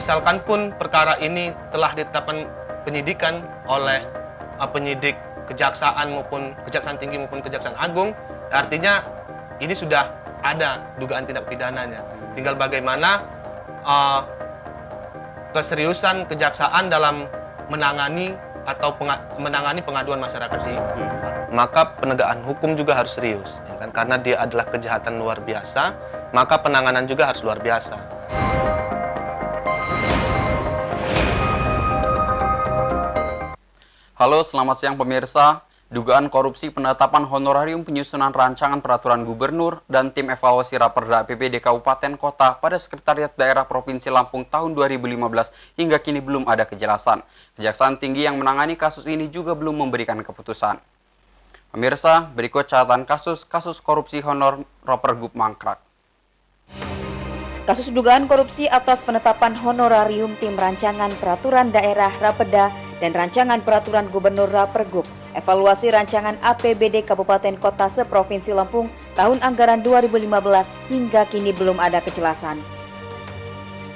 misalkan pun perkara ini telah ditetapkan penyidikan oleh penyidik kejaksaan maupun kejaksaan tinggi maupun kejaksaan agung, artinya ini sudah ada dugaan tindak pidananya. Tinggal bagaimana keseriusan kejaksaan dalam menangani atau menangani pengaduan masyarakat sih. Maka penegakan hukum juga harus serius, ya kan? Karena dia adalah kejahatan luar biasa, maka penanganan juga harus luar biasa. Halo, selamat siang pemirsa. Dugaan korupsi penetapan honorarium penyusunan rancangan peraturan gubernur dan tim evaluasi Raperda APBD Kabupaten Kota pada Sekretariat Daerah Provinsi Lampung tahun 2015 hingga kini belum ada kejelasan. Kejaksaan tinggi yang menangani kasus ini juga belum memberikan keputusan. Pemirsa, berikut catatan kasus korupsi honor Rapergub mangkrak. Kasus dugaan korupsi atas penetapan honorarium tim rancangan peraturan daerah Rapeda dan rancangan peraturan gubernur Rapergub, evaluasi rancangan APBD Kabupaten Kota seprovinsi Lampung tahun anggaran 2015 hingga kini belum ada kejelasan.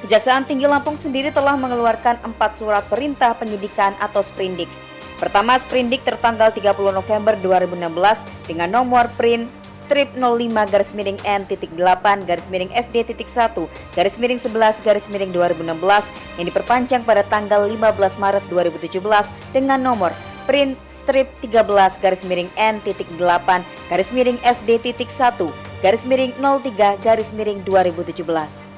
Kejaksaan Tinggi Lampung sendiri telah mengeluarkan 4 surat perintah penyidikan atau sprindik. Pertama, sprindik tertanggal 30 November 2016 dengan nomor print strip 05-N.8-FD.1-11-2016 yang diperpanjang pada tanggal 15 Maret 2017 dengan nomor print strip 13-N.8-03-03-2017.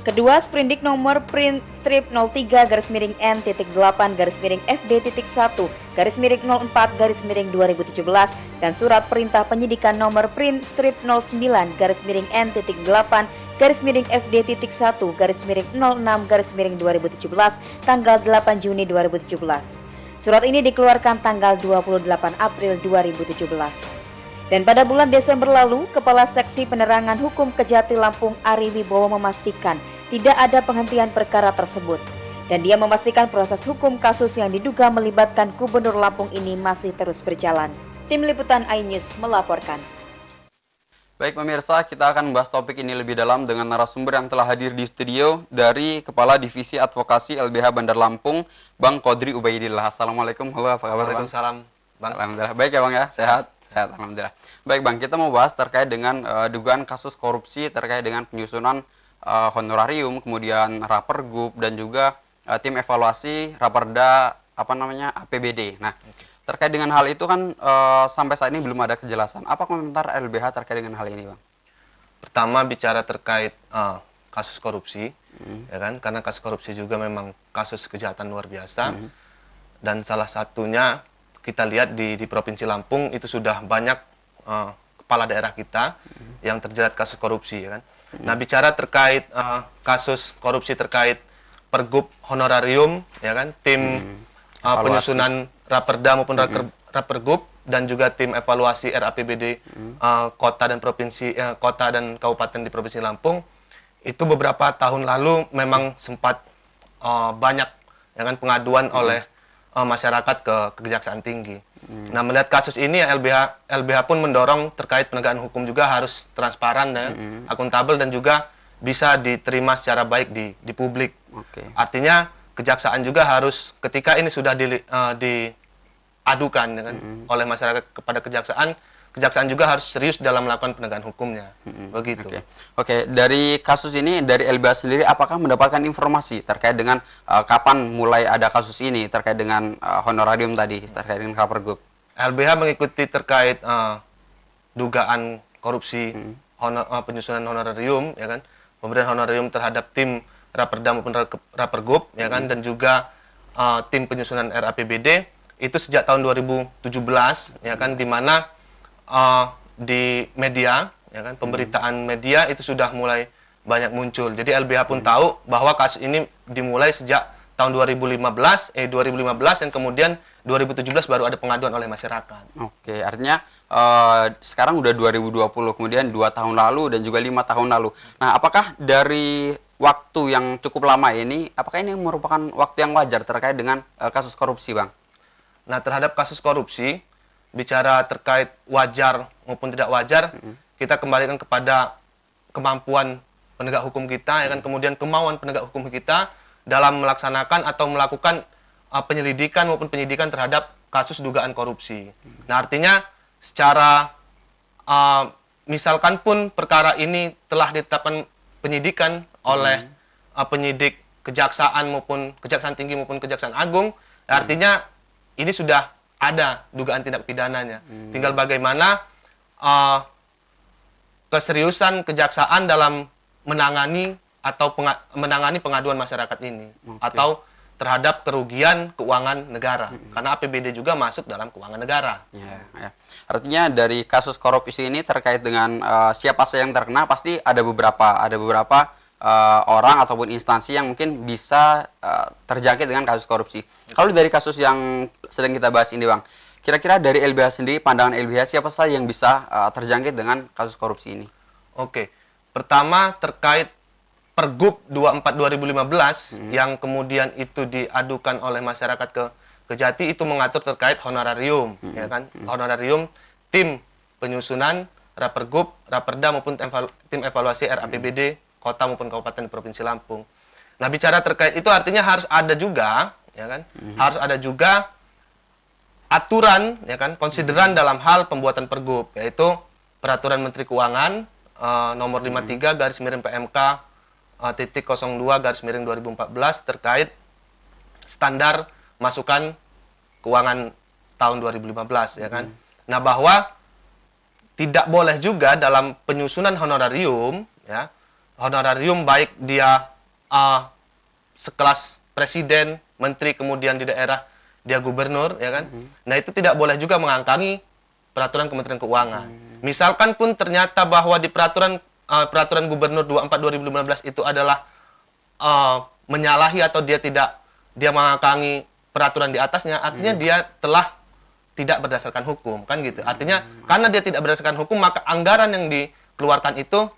Kedua, sprindik nomor print strip 03-8-FD.1-04-2017 dan surat perintah penyidikan nomor print strip 09-N.8-FD.1-06-2017 tanggal 8 Juni 2017. Surat ini dikeluarkan tanggal 28 April 2017. Dan pada bulan Desember lalu, Kepala Seksi Penerangan Hukum Kejati Lampung Ari Wibowo memastikan tidak ada penghentian perkara tersebut. Dan dia memastikan proses hukum kasus yang diduga melibatkan Gubernur Lampung ini masih terus berjalan. Tim Liputan iNews melaporkan. Baik pemirsa, kita akan membahas topik ini lebih dalam dengan narasumber yang telah hadir di studio dari Kepala Divisi Advokasi LBH Bandar Lampung, Bang Kodri Ubaidillah. Assalamualaikum, halo, apa kabar? Waalaikumsalam, Bang. Alhamdulillah, baik ya Bang ya, sehat? Sehat, alhamdulillah. Baik Bang, kita mau bahas terkait dengan dugaan kasus korupsi terkait dengan penyusunan honorarium, kemudian Rapergub dan juga tim evaluasi Raperda APBD. Nah, terkait dengan hal itu kan sampai saat ini belum ada kejelasan. Apa komentar LBH terkait dengan hal ini, Bang? Pertama bicara terkait kasus korupsi, ya kan? Karena kasus korupsi juga memang kasus kejahatan luar biasa. Dan salah satunya kita lihat di Provinsi Lampung itu sudah banyak kepala daerah kita yang terjerat kasus korupsi, ya kan? Nah, bicara terkait kasus korupsi terkait pergub honorarium, ya kan, tim penyusunan Raperda maupun Rapergub dan juga tim evaluasi RAPBD kota dan provinsi kota dan kabupaten di Provinsi Lampung itu beberapa tahun lalu memang sempat banyak, ya kan, pengaduan oleh masyarakat ke Kejaksaan Tinggi. Nah, melihat kasus ini LBH pun mendorong terkait penegakan hukum juga harus transparan, ya, akuntabel dan juga bisa diterima secara baik di publik. Artinya kejaksaan juga harus ketika ini sudah diadukan, ya kan, oleh masyarakat kepada kejaksaan juga harus serius dalam melakukan penegakan hukumnya. Begitu. Oke, dari kasus ini, dari LBH sendiri, apakah mendapatkan informasi terkait dengan kapan mulai ada kasus ini, terkait dengan honorarium tadi, terkait dengan Rapergub? LBH mengikuti terkait dugaan korupsi penyusunan honorarium, ya kan, pemberian honorarium terhadap tim Raperda maupun Rapergub, ya kan, dan juga tim penyusunan RAPBD itu sejak tahun 2017, ya kan, di mana di media, ya kan, pemberitaan media itu sudah mulai banyak muncul. Jadi LBH pun tahu bahwa kasus ini dimulai sejak tahun 2015 dan kemudian 2017 baru ada pengaduan oleh masyarakat. Oke, artinya sekarang udah 2020, kemudian 2 tahun lalu dan juga 5 tahun lalu. Nah, apakah dari waktu yang cukup lama ini, apakah ini merupakan waktu yang wajar terkait dengan kasus korupsi, Bang? Nah, terhadap kasus korupsi, bicara terkait wajar maupun tidak wajar, kita kembalikan kepada kemampuan penegak hukum kita, ya kan, kemudian kemauan penegak hukum kita dalam melaksanakan atau melakukan penyelidikan maupun penyidikan terhadap kasus dugaan korupsi. Nah, artinya secara misalkan pun perkara ini telah ditetapkan penyidikan oleh penyidik kejaksaan maupun kejaksaan tinggi maupun kejaksaan agung, artinya ini sudah ada dugaan tindak pidananya. Tinggal bagaimana keseriusan kejaksaan dalam menangani atau menangani pengaduan masyarakat ini atau terhadap kerugian keuangan negara, karena APBD juga masuk dalam keuangan negara. Ya. Artinya dari kasus korupsi ini terkait dengan siapa saja yang terkena, pasti ada beberapa orang ataupun instansi yang mungkin bisa terjangkit dengan kasus korupsi. Kalau dari kasus yang sedang kita bahas ini, Bang, kira-kira dari LBH sendiri, pandangan LBH siapa saja yang bisa terjangkit dengan kasus korupsi ini? Oke, pertama terkait Pergub 24 2015 yang kemudian itu diadukan oleh masyarakat ke Kejati, itu mengatur terkait honorarium, ya kan? Honorarium tim penyusunan Rapergub, Raperda maupun tim evaluasi RAPBD kota maupun kabupaten di Provinsi Lampung. Nah, bicara terkait itu artinya harus ada juga, ya kan? Harus ada juga aturan, ya kan, konsideran dalam hal pembuatan Pergub, yaitu Peraturan Menteri Keuangan nomor 53 garis miring PMK titik 02 garis miring 2014 terkait standar masukan keuangan tahun 2015, ya kan. Nah, bahwa tidak boleh juga dalam penyusunan honorarium, ya, honorarium baik dia sekelas presiden, menteri, kemudian di daerah dia gubernur, ya kan. Nah, itu tidak boleh juga mengangkangi peraturan Kementerian Keuangan. Misalkan pun ternyata bahwa di peraturan Gubernur 24 2015 itu adalah menyalahi atau dia mengangkangi peraturan di atasnya, artinya dia telah tidak berdasarkan hukum, kan gitu. Artinya karena dia tidak berdasarkan hukum, maka anggaran yang dikeluarkan itu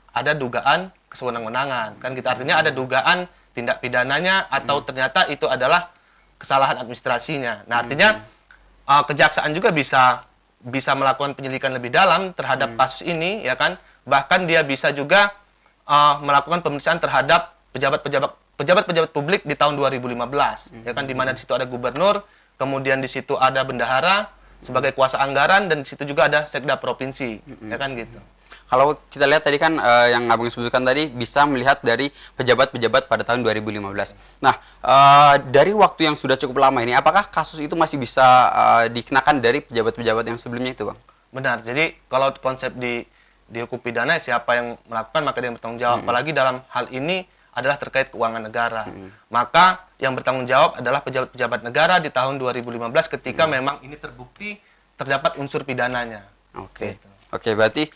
ada dugaan kesewenang-wenangan, kan gitu. Artinya ada dugaan tindak pidananya atau ternyata itu adalah kesalahan administrasinya. Nah, artinya kejaksaan juga bisa melakukan penyelidikan lebih dalam terhadap kasus ini, ya kan. Bahkan dia bisa juga melakukan pemeriksaan terhadap pejabat-pejabat publik di tahun 2015, ya kan, di mana di situ ada gubernur, kemudian di situ ada bendahara sebagai kuasa anggaran, dan di situ juga ada sekda provinsi, ya kan gitu. Kalau kita lihat tadi kan yang Abang sebutkan tadi bisa melihat dari pejabat-pejabat pada tahun 2015. Nah, dari waktu yang sudah cukup lama ini, apakah kasus itu masih bisa dikenakan dari pejabat-pejabat yang sebelumnya itu, Bang? Benar. Jadi kalau konsep di hukum pidana, siapa yang melakukan maka dia yang bertanggung jawab. Apalagi dalam hal ini adalah terkait keuangan negara. Maka yang bertanggung jawab adalah pejabat-pejabat negara di tahun 2015 ketika memang ini terbukti terdapat unsur pidananya. Oke. Gitu. Oke, berarti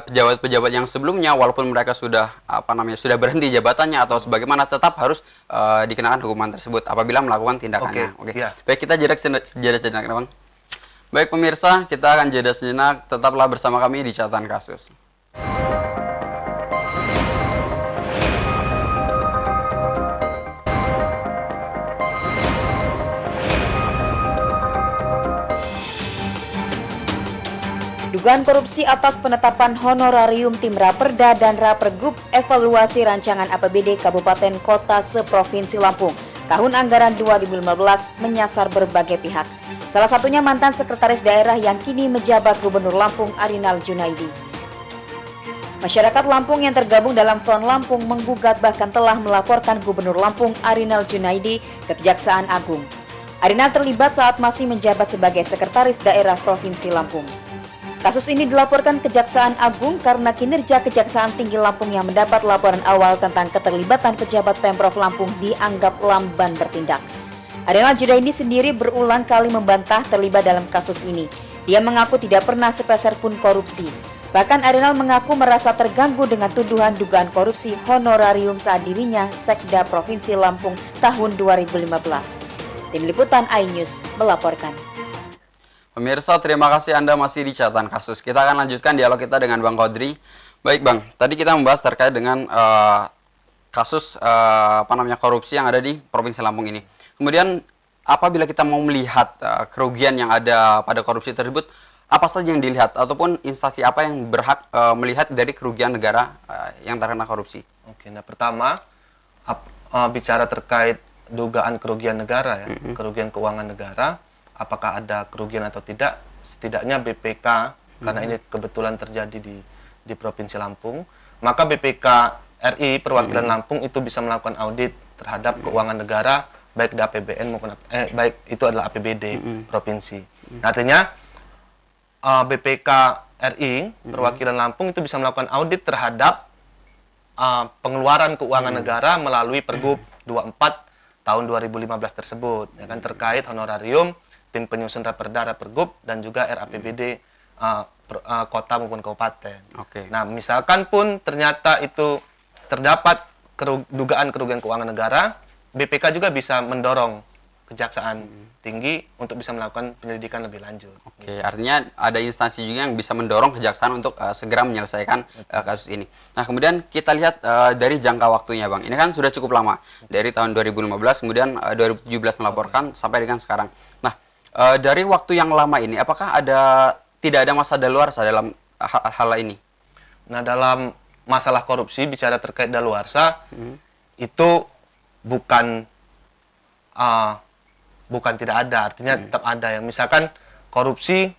pejabat-pejabat yang sebelumnya walaupun mereka sudah sudah berhenti jabatannya atau sebagaimana, tetap harus dikenakan hukuman tersebut apabila melakukan tindakannya. Oke. Iya. Baik, kita jeda sejenak, Bang. Baik pemirsa, kita akan jeda sejenak, tetaplah bersama kami di Catatan Kasus. Dugaan korupsi atas penetapan honorarium tim Raperda dan Rapergub, evaluasi rancangan APBD Kabupaten Kota se-Provinsi Lampung tahun anggaran 2015 menyasar berbagai pihak. Salah satunya mantan sekretaris daerah yang kini menjabat Gubernur Lampung, Arinal Junaidi. Masyarakat Lampung yang tergabung dalam Front Lampung menggugat bahkan telah melaporkan Gubernur Lampung, Arinal Junaidi, ke Kejaksaan Agung. Arinal terlibat saat masih menjabat sebagai sekretaris daerah Provinsi Lampung. Kasus ini dilaporkan Kejaksaan Agung karena kinerja Kejaksaan Tinggi Lampung yang mendapat laporan awal tentang keterlibatan pejabat Pemprov Lampung dianggap lamban bertindak. Arinal Junaidi sendiri berulang kali membantah terlibat dalam kasus ini. Dia mengaku tidak pernah sepeser pun korupsi. Bahkan Arinal mengaku merasa terganggu dengan tuduhan dugaan korupsi honorarium saat dirinya Sekda Provinsi Lampung tahun 2015. Tim Liputan iNews melaporkan. Pemirsa, terima kasih Anda masih di Catatan Kasus. Kita akan lanjutkan dialog kita dengan Bang Kodri. Baik Bang, tadi kita membahas terkait dengan kasus korupsi yang ada di Provinsi Lampung ini. Kemudian apabila kita mau melihat kerugian yang ada pada korupsi tersebut, apa saja yang dilihat ataupun instansi apa yang berhak melihat dari kerugian negara yang terkena korupsi? Oke, nah pertama bicara terkait dugaan kerugian negara ya, kerugian keuangan negara, apakah ada kerugian atau tidak? Setidaknya BPK, karena ini kebetulan terjadi di Provinsi Lampung, maka BPK RI perwakilan Lampung itu bisa melakukan audit terhadap keuangan negara, baik di APBN maupun baik itu adalah APBD provinsi. Nah, artinya BPK RI perwakilan Lampung itu bisa melakukan audit terhadap pengeluaran keuangan negara melalui Pergub 24 tahun 2015 tersebut, ya kan, terkait honorarium tim penyusun Raperda, Rapergub, dan juga RAPBD kota maupun kabupaten. Oke. Nah, misalkan pun ternyata itu terdapat dugaan kerugian keuangan negara, BPK juga bisa mendorong Kejaksaan Tinggi untuk bisa melakukan penyelidikan lebih lanjut. Oke, artinya ada instansi juga yang bisa mendorong kejaksaan untuk segera menyelesaikan kasus ini. Nah, kemudian kita lihat dari jangka waktunya, Bang. Ini kan sudah cukup lama, dari tahun 2015, kemudian 2017 melaporkan sampai dengan sekarang. Nah, dari waktu yang lama ini, apakah tidak ada masa daluarsa dalam hal ini? Nah, dalam masalah korupsi, bicara terkait daluarsa, itu bukan tidak ada, artinya tetap ada. Yang misalkan korupsi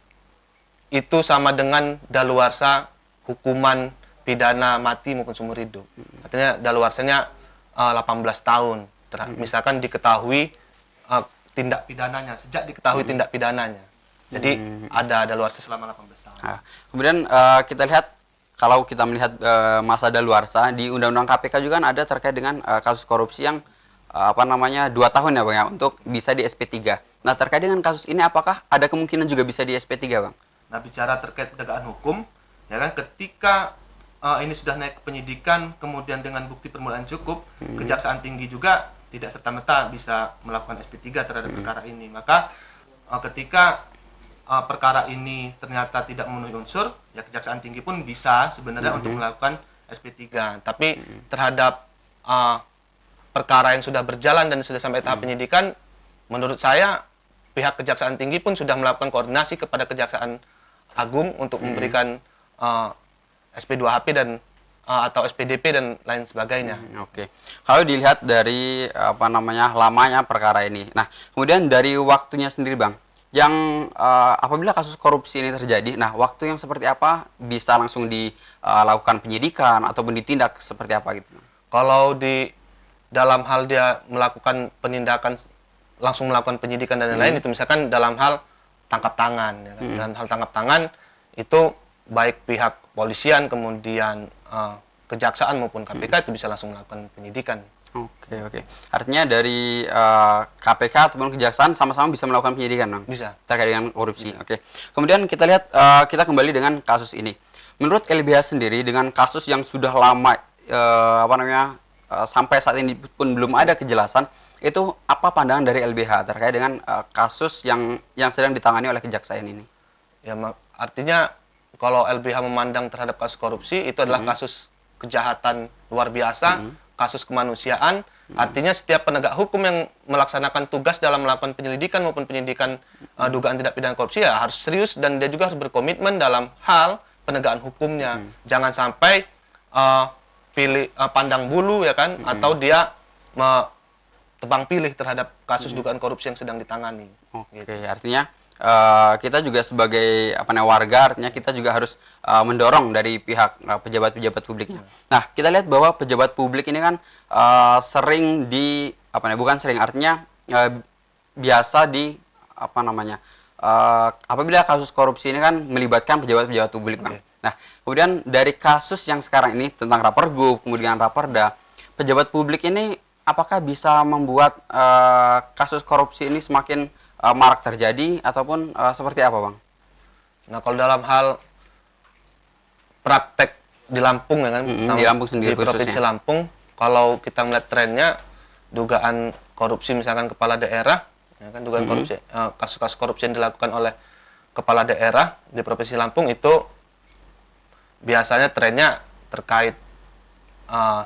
itu sama dengan daluarsa hukuman pidana mati maupun seumur hidup. Artinya daluarsanya 18 tahun. Misalkan diketahui tindak pidananya, sejak diketahui tindak pidananya. Jadi ada daluarsa selama 18 tahun. Nah, kemudian kita lihat, kalau kita melihat masa daluarsa di Undang-Undang KPK juga kan ada terkait dengan kasus korupsi yang 2 tahun ya, Bang, ya, untuk bisa di SP3. Nah, terkait dengan kasus ini, apakah ada kemungkinan juga bisa di SP3, Bang? Nah, bicara terkait penegakan hukum, ya kan, ketika ini sudah naik ke penyidikan, kemudian dengan bukti permulaan cukup, Kejaksaan Tinggi juga tidak serta-merta bisa melakukan SP3 terhadap perkara ini. Maka ketika perkara ini ternyata tidak memenuhi unsur, ya Kejaksaan Tinggi pun bisa sebenarnya untuk melakukan SP3. Tapi terhadap perkara yang sudah berjalan dan sudah sampai tahap penyidikan, menurut saya pihak Kejaksaan Tinggi pun sudah melakukan koordinasi kepada Kejaksaan Agung untuk memberikan SP2HP dan atau SPDP dan lain sebagainya. Oke. Kalau dilihat dari lamanya perkara ini. Nah, kemudian dari waktunya sendiri, Bang, yang apabila kasus korupsi ini terjadi, nah waktu yang seperti apa bisa langsung dilakukan penyidikan ataupun ditindak seperti apa gitu? Kalau dalam hal dia melakukan penindakan, langsung melakukan penyidikan dan lain-lain, itu misalkan dalam hal tangkap tangan, ya kan? Dalam hal tangkap tangan itu baik pihak polisian, kemudian kejaksaan maupun KPK itu bisa langsung melakukan penyidikan. Oke. Artinya dari KPK ataupun kejaksaan sama-sama bisa melakukan penyidikan, Bang? Bisa. Terkait dengan korupsi. Bisa. Oke. Kemudian kita lihat, kita kembali dengan kasus ini. Menurut LBH sendiri, dengan kasus yang sudah lama, sampai saat ini pun belum ada kejelasan, itu apa pandangan dari LBH terkait dengan kasus yang sedang ditangani oleh kejaksaan ini? Ya, artinya kalau LBH memandang terhadap kasus korupsi itu adalah kasus kejahatan luar biasa, kasus kemanusiaan. Artinya setiap penegak hukum yang melaksanakan tugas dalam melakukan penyelidikan maupun penyidikan dugaan tindak pidana korupsi ya harus serius, dan dia juga harus berkomitmen dalam hal penegakan hukumnya. Jangan sampai pandang bulu, ya kan, atau dia tebang pilih terhadap kasus dugaan korupsi yang sedang ditangani. Oke, gitu. Artinya kita juga sebagai warga, artinya kita juga harus mendorong dari pihak pejabat-pejabat publiknya. Nah, kita lihat bahwa pejabat publik ini kan sering artinya biasa apabila kasus korupsi ini kan melibatkan pejabat-pejabat publik, Bang. Nah, kemudian dari kasus yang sekarang ini tentang Rapergub, kemudian Raperda, pejabat publik ini apakah bisa membuat kasus korupsi ini semakin marak terjadi ataupun seperti apa, Bang? Nah, kalau dalam hal praktek di Lampung, ya kan, di Lampung sendiri, di Provinsi Lampung, kalau kita melihat trennya, dugaan korupsi misalkan kepala daerah, ya kan, dugaan korupsi, kasus-kasus korupsi yang dilakukan oleh kepala daerah di Provinsi Lampung itu biasanya trennya terkait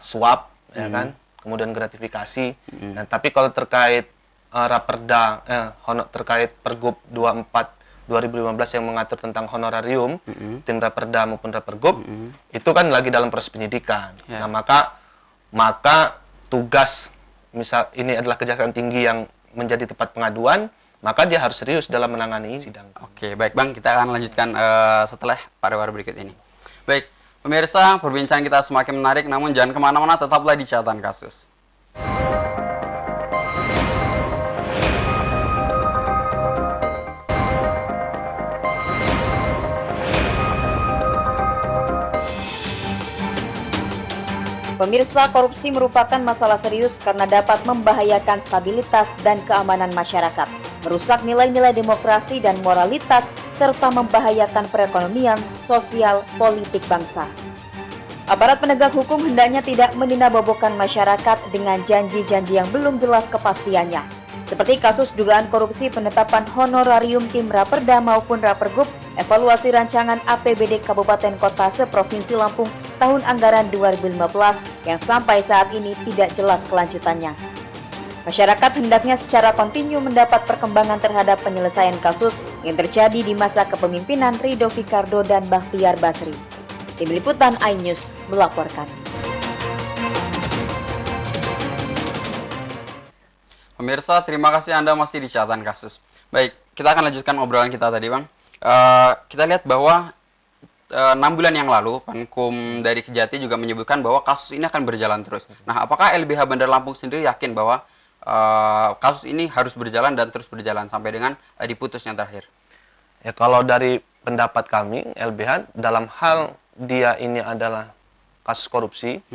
suap, ya kan, kemudian gratifikasi. Nah, tapi kalau terkait Raperda, terkait Pergub 24 2015 yang mengatur tentang honorarium tim Raperda maupun Rapergub itu kan lagi dalam proses penyidikan. Nah, maka tugas misal ini adalah Kejaksaan Tinggi yang menjadi tempat pengaduan, maka dia harus serius dalam menangani sidang. Oke, baik Bang, kita akan lanjutkan setelah pariwara berikut ini. Baik, pemirsa, perbincangan kita semakin menarik, namun jangan kemana-mana, tetaplah di Catatan Kasus. Pemirsa, korupsi merupakan masalah serius karena dapat membahayakan stabilitas dan keamanan masyarakat, merusak nilai-nilai demokrasi dan moralitas, serta membahayakan perekonomian, sosial, politik bangsa. Aparat penegak hukum hendaknya tidak meninabobokan masyarakat dengan janji-janji yang belum jelas kepastiannya, seperti kasus dugaan korupsi penetapan honorarium tim Raperda maupun Rapergub, evaluasi rancangan APBD Kabupaten Kota seprovinsi Lampung tahun anggaran 2015 yang sampai saat ini tidak jelas kelanjutannya. Masyarakat hendaknya secara kontinu mendapat perkembangan terhadap penyelesaian kasus yang terjadi di masa kepemimpinan Ridho Fikardo dan Bahtiar Basri. Tim Liputan iNews melaporkan. Pemirsa, terima kasih Anda masih di Catatan Kasus. Baik, kita akan lanjutkan obrolan kita tadi, Bang. Kita lihat bahwa 6 bulan yang lalu, Pankum dari Kejati juga menyebutkan bahwa kasus ini akan berjalan terus. Nah, apakah LBH Bandar Lampung sendiri yakin bahwa kasus ini harus berjalan dan terus berjalan sampai dengan diputusnya terakhir? Ya, kalau dari pendapat kami, LBH dalam hal dia ini adalah kasus korupsi,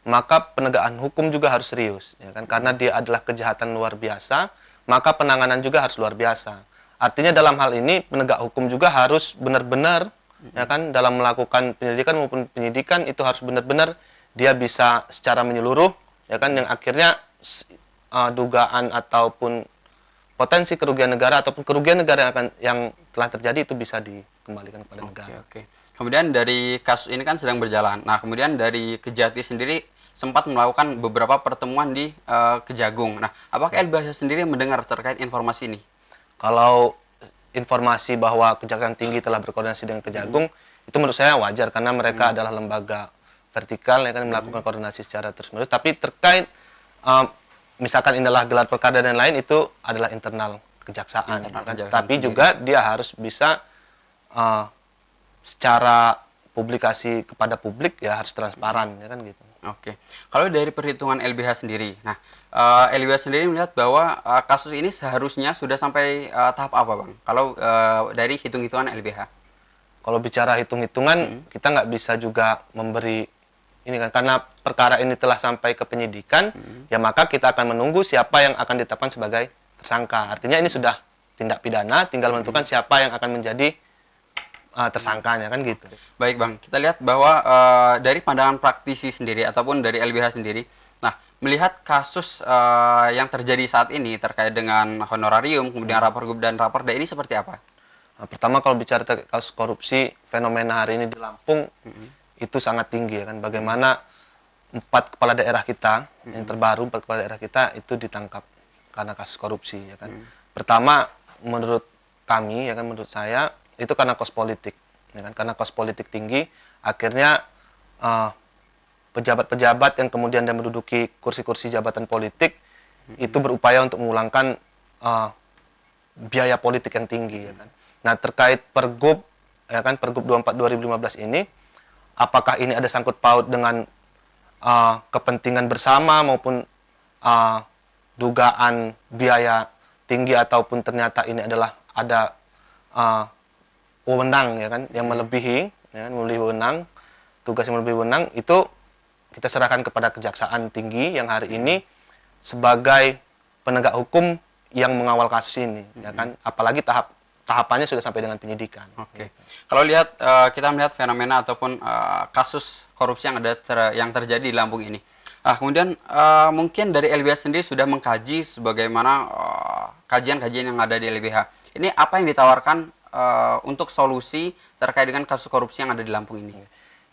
maka penegakan hukum juga harus serius, ya kan? Karena dia adalah kejahatan luar biasa, maka penanganan juga harus luar biasa. Artinya dalam hal ini penegak hukum juga harus benar-benar, ya kan, dalam melakukan penyelidikan maupun penyidikan itu harus benar-benar dia bisa secara menyeluruh, ya kan, yang akhirnya dugaan ataupun potensi kerugian negara ataupun kerugian negara yang telah terjadi itu bisa dikembalikan kepada negara. Oke. Kemudian dari kasus ini kan sedang berjalan. Nah, kemudian dari Kejati sendiri sempat melakukan beberapa pertemuan di Kejagung. Nah, apakah LBH sendiri mendengar terkait informasi ini? Kalau informasi bahwa Kejaksaan Tinggi telah berkoordinasi dengan Kejagung, itu menurut saya wajar karena mereka adalah lembaga vertikal yang akan melakukan koordinasi secara terus-menerus. Tapi terkait misalkan inilah gelar perkara dan lain, itu adalah internal kejaksaan. Tapi juga dia harus bisa secara publikasi kepada publik ya harus transparan, ya kan gitu. Oke. Kalau dari perhitungan LBH sendiri, nah LBH sendiri melihat bahwa kasus ini seharusnya sudah sampai tahap apa, Bang? Kalau dari hitung-hitungan LBH? Kalau bicara hitung-hitungan, kita nggak bisa juga memberi ini kan, karena perkara ini telah sampai ke penyidikan, ya maka kita akan menunggu siapa yang akan ditetapkan sebagai tersangka. Artinya ini sudah tindak pidana, tinggal menentukan siapa yang akan menjadi tersangkanya, kan gitu. Baik, Bang, kita lihat bahwa dari pandangan praktisi sendiri ataupun dari LBH sendiri, nah, melihat kasus yang terjadi saat ini terkait dengan honorarium, kemudian Rapergub dan Raperda ini seperti apa? Nah, pertama kalau bicara kasus korupsi, fenomena hari ini di Lampung itu sangat tinggi, ya kan. Bagaimana 4 kepala daerah kita yang terbaru, 4 kepala daerah kita itu ditangkap karena kasus korupsi, ya kan. Pertama, menurut kami, ya kan, menurut saya itu karena kos politik, ya kan? Karena kos politik tinggi, akhirnya pejabat-pejabat yang kemudian dia menduduki kursi-kursi jabatan politik itu berupaya untuk mengulangkan biaya politik yang tinggi, ya kan. Nah, terkait Pergub, ya kan, Pergub 24 2015 ini, apakah ini ada sangkut paut dengan kepentingan bersama maupun dugaan biaya tinggi ataupun ternyata ini adalah ada wewenang, ya kan, yang melebihi, ya kan, melebihi wewenang, tugas yang melebihi wewenang, itu kita serahkan kepada Kejaksaan Tinggi yang hari ini sebagai penegak hukum yang mengawal kasus ini, ya kan, apalagi tahapannya sudah sampai dengan penyidikan. Oke. Kalau lihat kita melihat fenomena ataupun kasus korupsi yang terjadi di Lampung ini. Kemudian mungkin dari LBH sendiri sudah mengkaji sebagaimana kajian-kajian yang ada di LBH. Ini apa yang ditawarkan untuk solusi terkait dengan kasus korupsi yang ada di Lampung ini?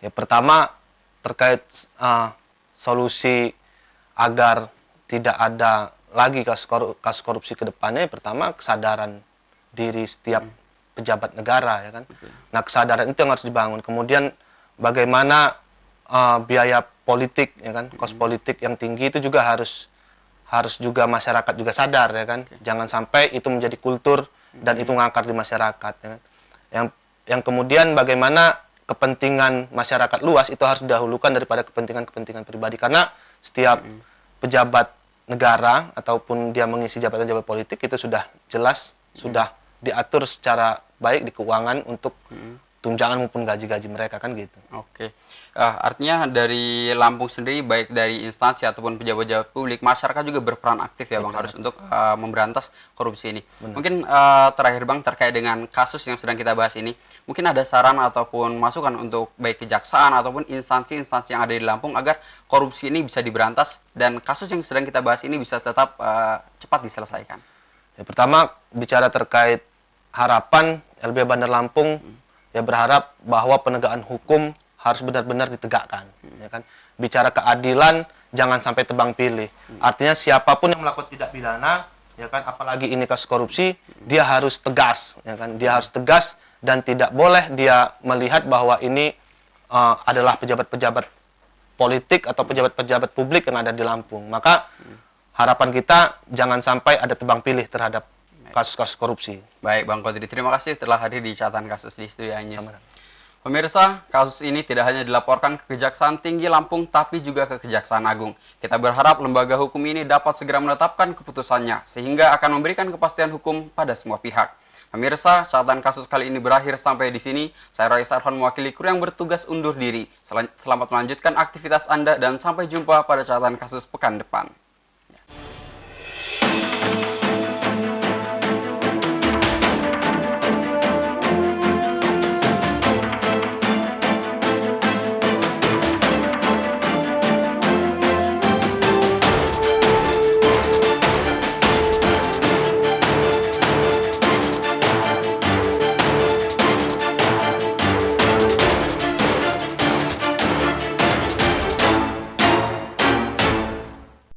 Ya, pertama terkait solusi agar tidak ada lagi kasus korupsi ke depannya, pertama kesadaran diri setiap pejabat negara, ya kan. Nah, kesadaran itu yang harus dibangun. Kemudian bagaimana biaya politik, ya kan, kos politik yang tinggi itu juga harus juga masyarakat juga sadar, ya kan. Jangan sampai itu menjadi kultur dan itu ngakar di masyarakat, ya kan. Yang kemudian bagaimana kepentingan masyarakat luas itu harus didahulukan daripada kepentingan pribadi, karena setiap pejabat negara ataupun dia mengisi jabatan-jabatan politik itu sudah jelas, sudah diatur secara baik di keuangan untuk tunjangan maupun gaji-gaji mereka, kan gitu. Oke. Artinya dari Lampung sendiri, baik dari instansi ataupun pejabat-pejabat publik, masyarakat juga berperan aktif ya Bang, harus untuk memberantas korupsi ini. Benar. Mungkin terakhir Bang, terkait dengan kasus yang sedang kita bahas ini, mungkin ada saran ataupun masukan untuk baik kejaksaan ataupun instansi-instansi yang ada di Lampung agar korupsi ini bisa diberantas dan kasus yang sedang kita bahas ini bisa tetap cepat diselesaikan. Ya, pertama bicara terkait harapan LBH Bandar Lampung, ya berharap bahwa penegakan hukum harus benar-benar ditegakkan, ya kan. Bicara keadilan jangan sampai tebang pilih. Artinya siapapun yang melakukan tindak pidana, ya kan, apalagi ini kasus korupsi, dia harus tegas, ya kan. Dia harus tegas dan tidak boleh dia melihat bahwa ini adalah pejabat-pejabat politik atau pejabat-pejabat publik yang ada di Lampung. Maka harapan kita jangan sampai ada tebang pilih terhadap kasus-kasus korupsi. Baik Bang Kodri, terima kasih telah hadir di catatan kasus di Studio Anyes. Sama-sama. Pemirsa, kasus ini tidak hanya dilaporkan ke Kejaksaan Tinggi Lampung, tapi juga ke Kejaksaan Agung. Kita berharap lembaga hukum ini dapat segera menetapkan keputusannya, sehingga akan memberikan kepastian hukum pada semua pihak. Pemirsa, catatan kasus kali ini berakhir sampai di sini. Saya Roy Sarfan mewakili kru yang bertugas undur diri. Selamat melanjutkan aktivitas Anda dan sampai jumpa pada catatan kasus pekan depan.